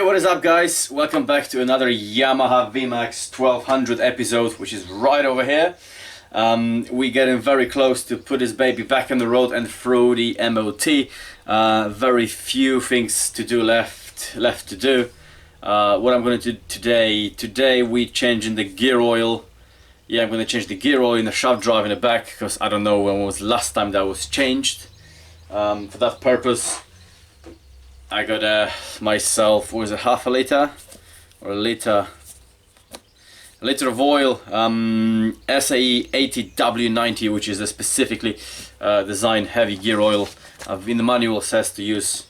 Hey, what is up guys? Welcome back to another Yamaha V Max 1200 episode, which is right over here. We're getting very close to put this baby back on the road and through the MOT. Very few things to do left to do. What I'm going to do today we're changing the gear oil. Yeah, I'm going to change the gear oil in the shaft drive in the back, because I don't know when was the last time that was changed. For that purpose I got myself, what is it, half a liter or a liter of oil, SAE 80W90, which is a specifically designed heavy gear oil. In the manual says to use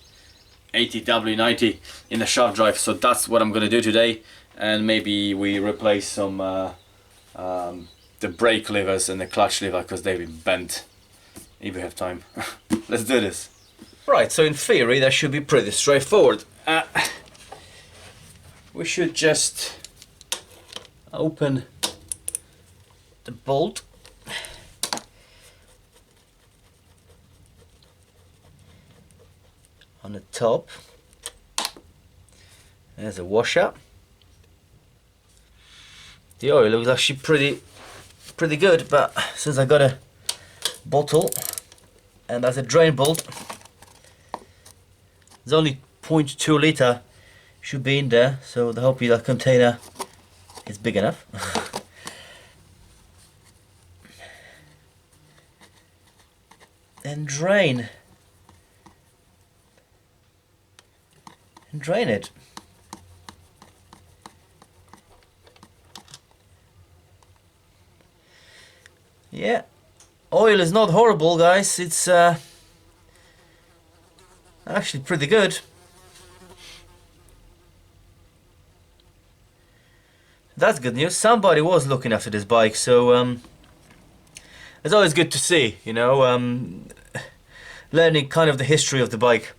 80W90 in the shaft drive, so that's what I'm gonna do today. And maybe we replace some the brake levers and the clutch lever, because they've been bent, if we have time. Let's do this. Right, so in theory that should be pretty straightforward. We should just open the bolt on the top. There's a washer. The oil looks actually pretty good, but since I got a bottle and there's a drain bolt, there's only 0.2 liter should be in there, so I hope that container is big enough. And drain it. Yeah, oil is not horrible, guys. It's actually pretty good. That's good news. Somebody was looking after this bike, so it's always good to see, you know, learning kind of the history of the bike.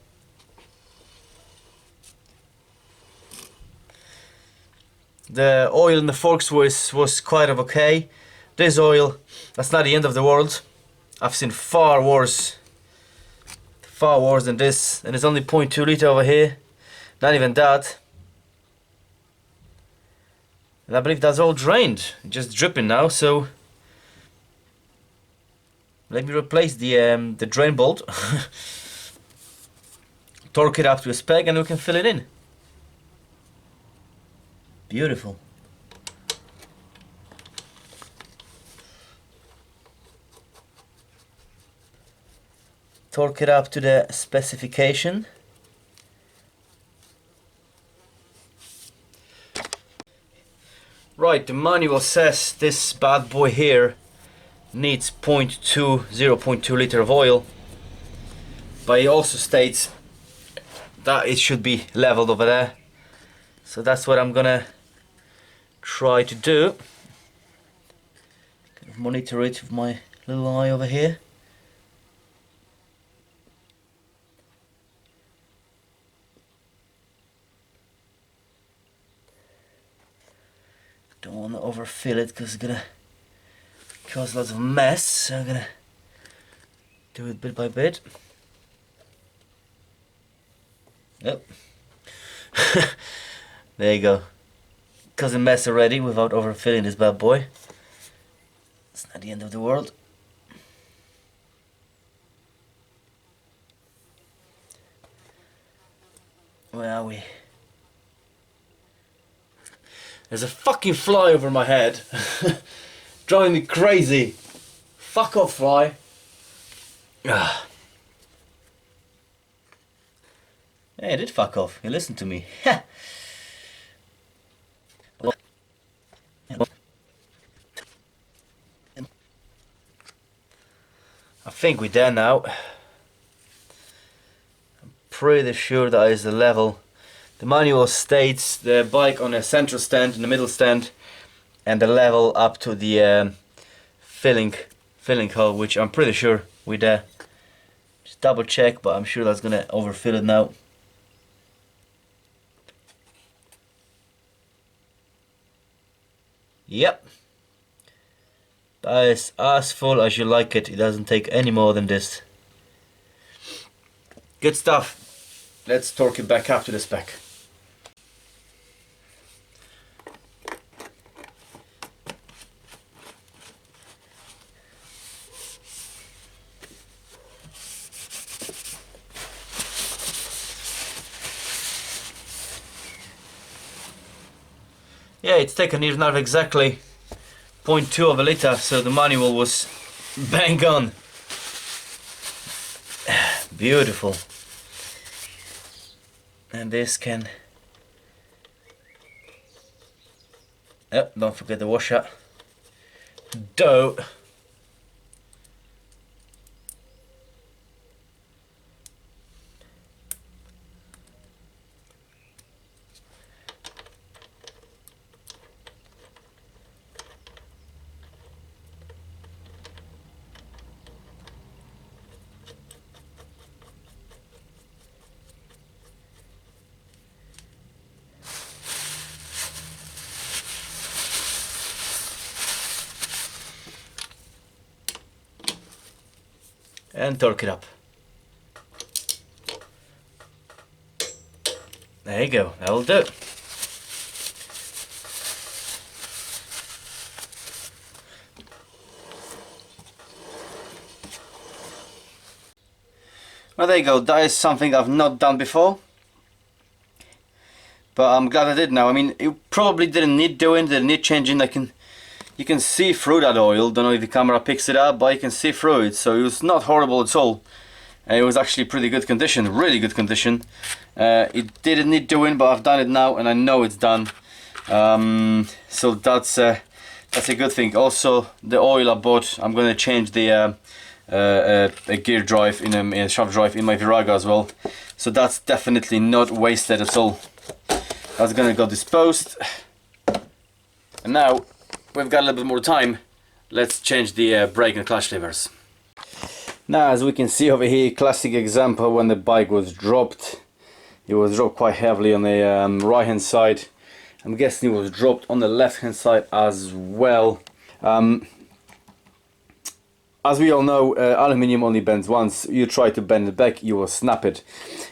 The oil in the forks was quite okay. This oil, that's not the end of the world. I've seen far worse than this, and it's only 0.2 liter over here, not even that. And I believe that's all drained, just dripping now. So let me replace the drain bolt, torque it up to a spec, and we can fill it in. Beautiful. Torque it up to the specification. Right, the manual says this bad boy here needs 0.2 liter of oil, but it also states that it should be leveled over there. So that's what I'm gonna try to do. Kind of monitor it with my little eye over here. Don't want to overfill it because it's gonna cause lots of mess, so I'm gonna do it bit by bit. Yep. There you go. Causing mess already without overfilling this bad boy. It's not the end of the world. Where are we? There's a fucking fly over my head. Driving me crazy. Fuck off, fly. Hey, it did fuck off. You listened to me. I think we're there now. I'm pretty sure that is the level. The manual states the bike on a central stand, in the middle stand, and the level up to the filling hole, which I'm pretty sure we're there. Just double check, but I'm sure that's gonna overfill it now. Yep. That is as full as you like it. It doesn't take any more than this. Good stuff. Let's torque it back up to the spec. Yeah, it's taken here now exactly 0.2 of a liter, so the manual was bang on. Beautiful. And this can... Oh, don't forget the washer. Dough. And torque it up. There you go, that'll do. Well, there you go, that is something I've not done before. But I'm glad I did now. I mean, it probably didn't need doing, didn't need changing. You can see through that oil. Don't know if the camera picks it up, but you can see through it. So it was not horrible at all. And it was actually pretty good condition, really good condition. It didn't need doing, but I've done it now and I know it's done. So that's a good thing. Also, the oil I bought, I'm going to change the a gear drive in a shaft drive in my Virago as well. So that's definitely not wasted at all. That's going to go disposed. And now we've got a little bit more time. Let's change the brake and clutch levers. Now, as we can see over here, classic example when the bike was dropped. It was dropped quite heavily on the right hand side. I'm guessing it was dropped on the left hand side as well. As we all know, aluminium only bends once. You try to bend it back, you will snap it.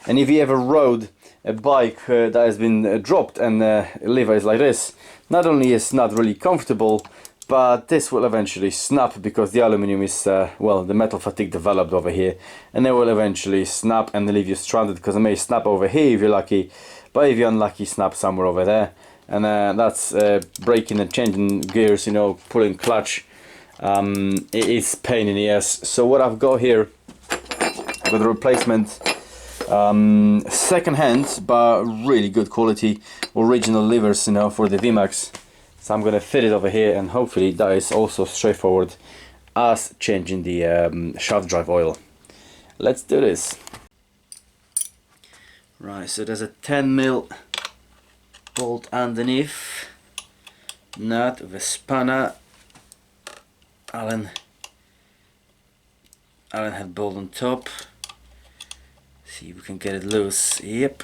And if you ever rode a bike that has been dropped and the lever is like this, not only is not really comfortable, but this will eventually snap because the aluminium is, well, the metal fatigue developed over here, and it will eventually snap and leave you stranded, because it may snap over here if you're lucky, but if you're unlucky, snap somewhere over there. And that's braking and changing gears, you know, pulling clutch. It is pain in the ass. So what I've got here, I've got a replacement second hand but really good quality original levers, you know, for the V Max. So I'm gonna fit it over here, and hopefully that is also straightforward as changing the shaft drive oil. Let's do this. Right, so there's a 10mm bolt underneath, nut with a spanner, Allen head bolt on top. See if we can get it loose. Yep.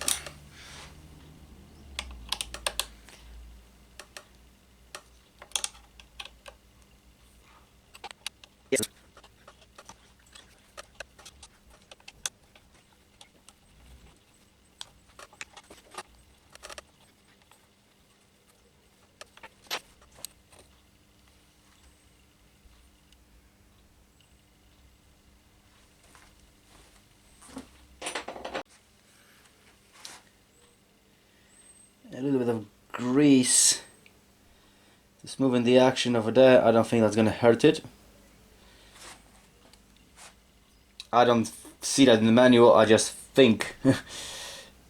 Yes. A little bit of grease, just moving the action over there. I don't think that's gonna hurt it. I don't see that in the manual, I just think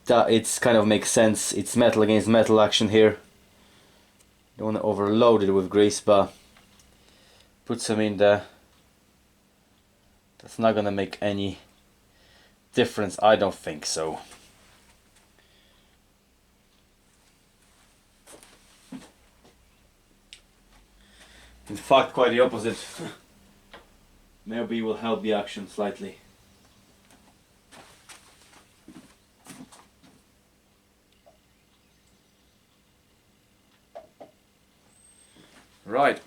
that it's kind of makes sense. It's metal against metal action here. Don't want to overload it with grease, but put some in there. That's not gonna make any difference, I don't think so. In fact, quite the opposite. Maybe it will help the action slightly. Right.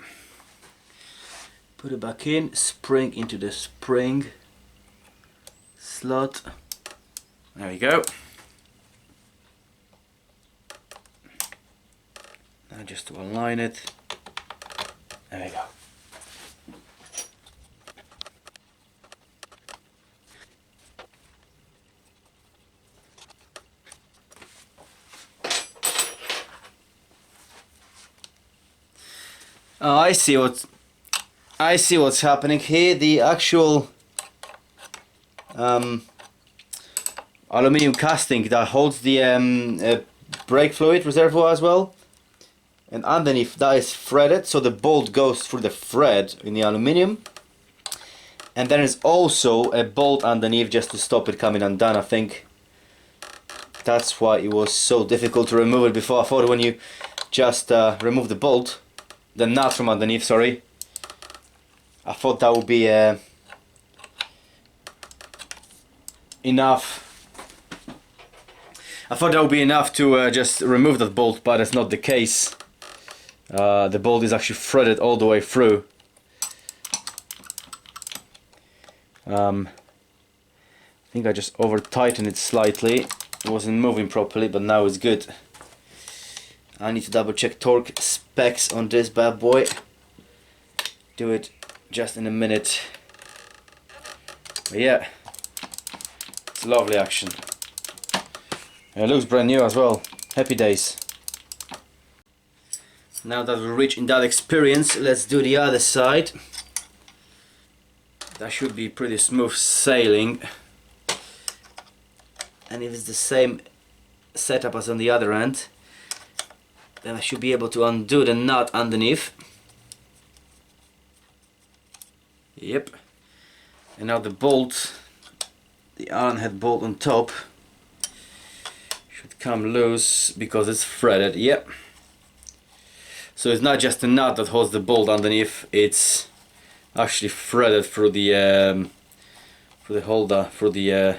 Put it back in, spring into the spring slot. There we go. Now just to align it. There we go. Oh, I see what's happening here. The actual aluminium casting that holds the brake fluid reservoir as well, and underneath that is threaded, so the bolt goes through the thread in the aluminium, and then there's also a bolt underneath just to stop it coming undone. I think that's why it was so difficult to remove it before. I thought when you just remove the bolt, the nut from underneath, sorry, I thought that would be enough. I thought that would be enough to just remove that bolt, but it's not the case. The bolt is actually threaded all the way through. I think I just over tightened it slightly. It wasn't moving properly, but now it's good. I need to double check torque specs on this bad boy. Do it just in a minute. But yeah, it's lovely action. And it looks brand new as well. Happy days. Now that we're reaching that experience, let's do the other side. That should be pretty smooth sailing. And if it's the same setup as on the other end, then I should be able to undo the nut underneath. Yep. And now the bolt, the Allen head bolt on top, should come loose because it's threaded. Yep. So it's not just a nut that holds the bolt underneath, it's actually threaded through the holder, through the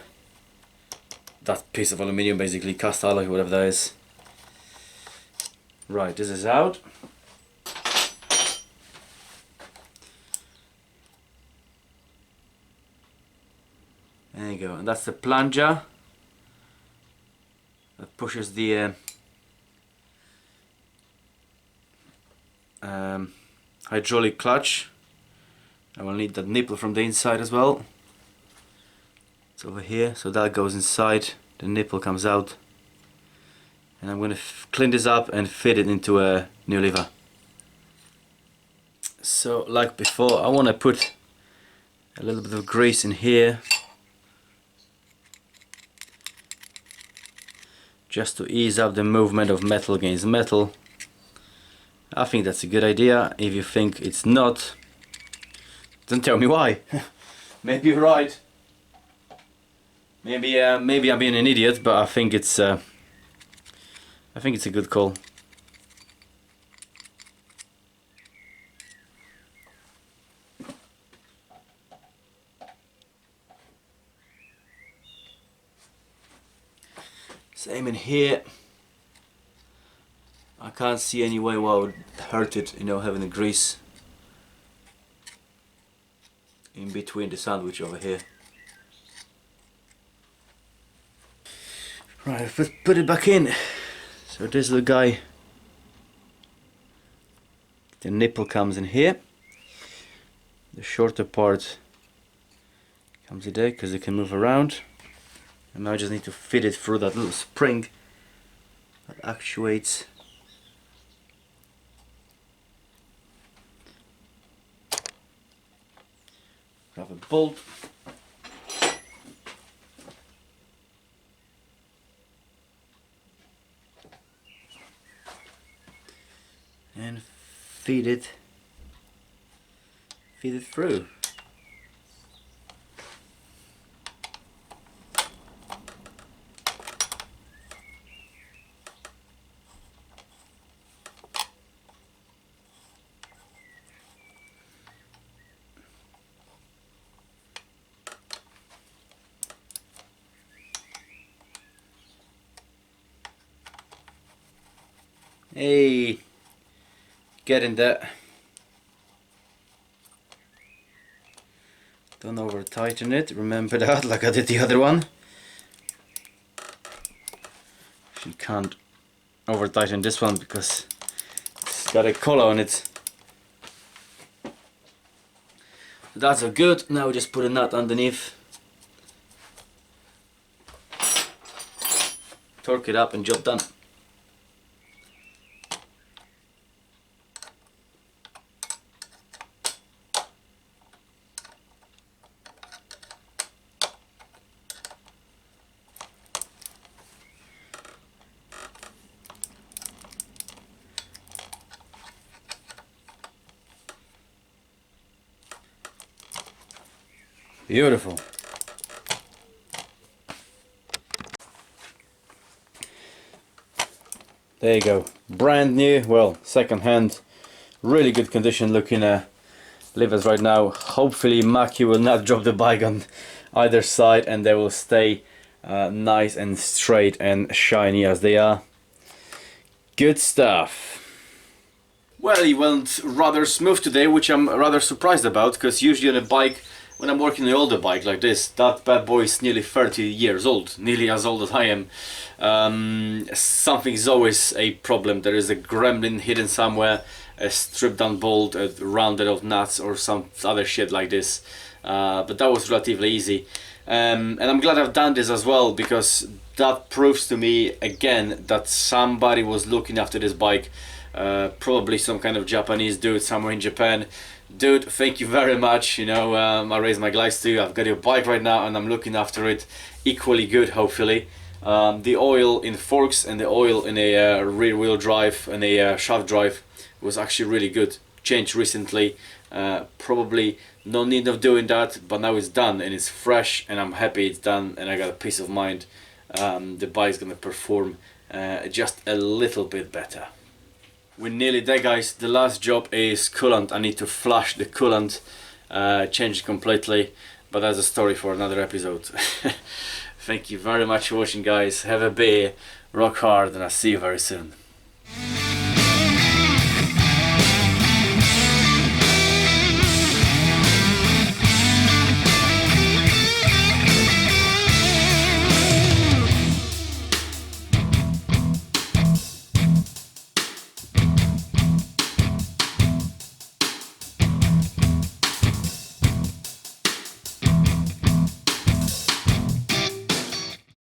that piece of aluminium, basically cast alloy, whatever that is. Right, this is out. There you go, and that's the plunger that pushes the hydraulic clutch. I will need that nipple from the inside as well. It's over here, so that goes inside, the nipple comes out, and I'm going to clean this up and fit it into a new lever. So like before, I want to put a little bit of grease in here just to ease up the movement of metal against metal. I think that's a good idea. If you think it's not, then tell me why. Maybe you're right. Maybe I'm being an idiot, but I think it's a good call. Same in here. I can't see any way why it would hurt it, you know, having the grease in between the sandwich over here. Right, let's put it back in. So this little guy, the nipple comes in here. The shorter part comes in there because it can move around. And now I just need to fit it through that little spring that actuates. Grab a bolt. And feed it through. Hey, get in there. Don't over tighten it, remember that, like I did the other one. You can't over tighten this one because it's got a collar on it. That's all good. Now we just put a nut underneath, torque it up and job done. Beautiful. There you go, brand new, well, second hand, really good condition looking levers right now. Hopefully Maki will not drop the bike on either side and they will stay nice and straight and shiny as they are. Good stuff. Well, it went rather smooth today, which I'm rather surprised about, because usually on a bike, when I'm working on an older bike like this, that bad boy is nearly 30 years old, nearly as old as I am. Something's always a problem. There is a gremlin hidden somewhere, a stripped down bolt, a rounded off nuts or some other shit like this. But that was relatively easy. And I'm glad I've done this as well, because that proves to me again that somebody was looking after this bike. Probably some kind of Japanese dude somewhere in Japan. Dude, thank you very much. You know, I raise my glass to you. I've got your bike right now and I'm looking after it equally good, hopefully. The oil in forks and the oil in a rear wheel drive and a shaft drive was actually really good. Changed recently. Probably no need of doing that, but now it's done and it's fresh and I'm happy it's done and I got a peace of mind. The bike's gonna perform just a little bit better. We're nearly there, guys. The last job is coolant. I need to flush the coolant, change it completely, but that's a story for another episode. Thank you very much for watching, guys. Have a beer, rock hard, and I'll see you very soon.